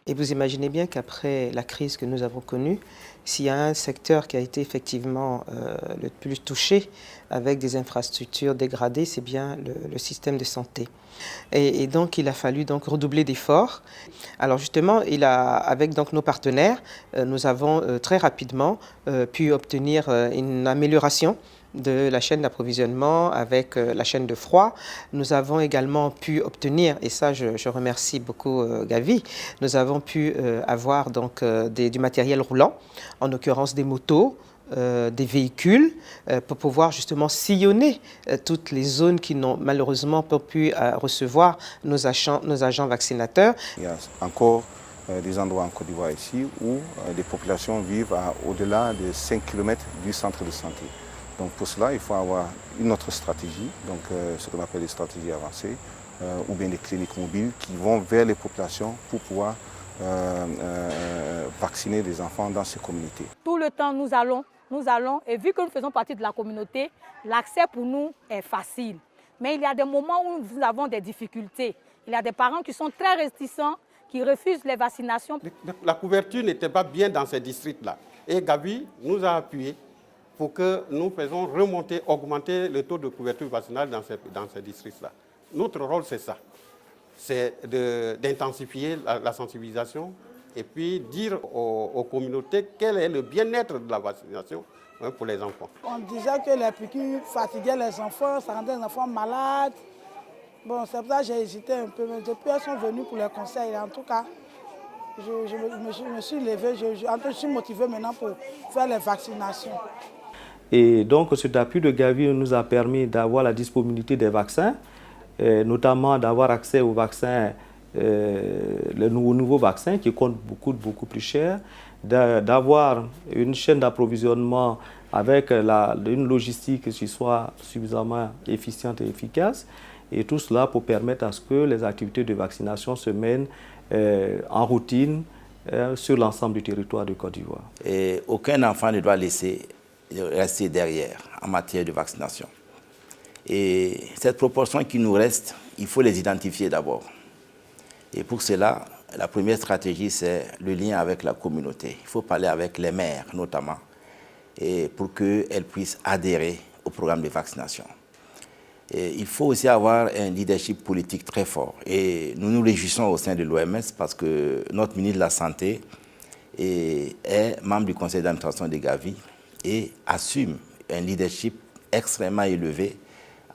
Et vous imaginez bien qu'après la crise que nous avons connue, s'il y a un secteur qui a été effectivement le plus touché avec des infrastructures dégradées, c'est bien le système de santé. Et donc, il a fallu donc redoubler d'efforts. Alors justement, avec donc nos partenaires, nous avons très rapidement pu obtenir une amélioration de la chaîne d'approvisionnement avec la chaîne de froid. Nous avons également pu obtenir, et ça je remercie beaucoup Gavi, nous avons pu avoir donc du matériel roulant, en l'occurrence des motos, des véhicules pour pouvoir justement sillonner toutes les zones qui n'ont malheureusement pas pu recevoir nos agents vaccinateurs. Il y a encore des endroits en Côte d'Ivoire ici où des populations vivent au-delà de 5 km du centre de santé. Donc pour cela, il faut avoir une autre stratégie, donc ce qu'on appelle les stratégies avancées, ou bien des cliniques mobiles qui vont vers les populations pour pouvoir vacciner les enfants dans ces communautés. Tout le temps, nous allons, et vu que nous faisons partie de la communauté, l'accès pour nous est facile. Mais il y a des moments où nous avons des difficultés. Il y a des parents qui sont très réticents, qui refusent les vaccinations. La couverture n'était pas bien dans ces districts-là. Et Gavi nous a appuyés pour que nous fassions augmenter le taux de couverture vaccinale dans ces districts-là. Notre rôle, c'est ça. C'est d'intensifier la sensibilisation et puis dire aux communautés quel est le bien-être de la vaccination pour les enfants. On disait que les piqûres fatiguaient les enfants, ça rendait les enfants malades. Bon, c'est pour ça que j'ai hésité un peu, mais depuis elles sont venues pour les conseils. En tout cas, je me suis levée, je suis motivée maintenant pour faire les vaccinations. Et donc, cet appui de Gavi nous a permis d'avoir la disponibilité des vaccins, notamment d'avoir accès aux vaccins, le nouveau vaccin qui coûte beaucoup plus cher, d'avoir une chaîne d'approvisionnement avec une logistique qui soit suffisamment efficiente et efficace, et tout cela pour permettre à ce que les activités de vaccination se mènent en routine sur l'ensemble du territoire de Côte d'Ivoire. Et aucun enfant ne doit rester derrière en matière de vaccination. Et cette proportion qui nous reste, il faut les identifier d'abord. Et pour cela, la première stratégie, c'est le lien avec la communauté. Il faut parler avec les mères, notamment, et pour qu'elles puissent adhérer au programme de vaccination. Et il faut aussi avoir un leadership politique très fort. Et nous nous réjouissons au sein de l'OMS parce que notre ministre de la Santé est membre du conseil d'administration de Gavi et assume un leadership extrêmement élevé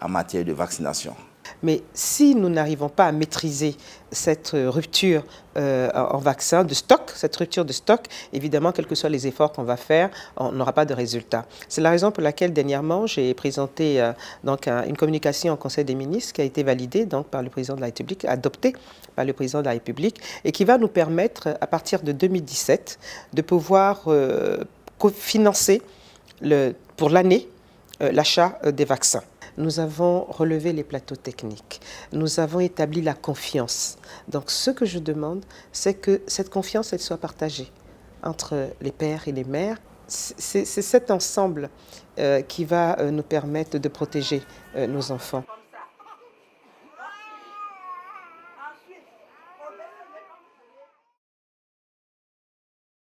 en matière de vaccination. Mais si nous n'arrivons pas à maîtriser cette rupture en vaccin de stock, cette rupture de stock, évidemment, quels que soient les efforts qu'on va faire, on n'aura pas de résultat. C'est la raison pour laquelle, dernièrement, j'ai présenté une communication au Conseil des ministres qui a été validée donc, par le Président de la République, adoptée par le Président de la République, et qui va nous permettre, à partir de 2017, de pouvoir financer pour l'année l'achat des vaccins. Nous avons relevé les plateaux techniques. Nous avons établi la confiance. Donc, ce que je demande, c'est que cette confiance, elle soit partagée entre les pères et les mères. C'est cet ensemble qui va nous permettre de protéger nos enfants.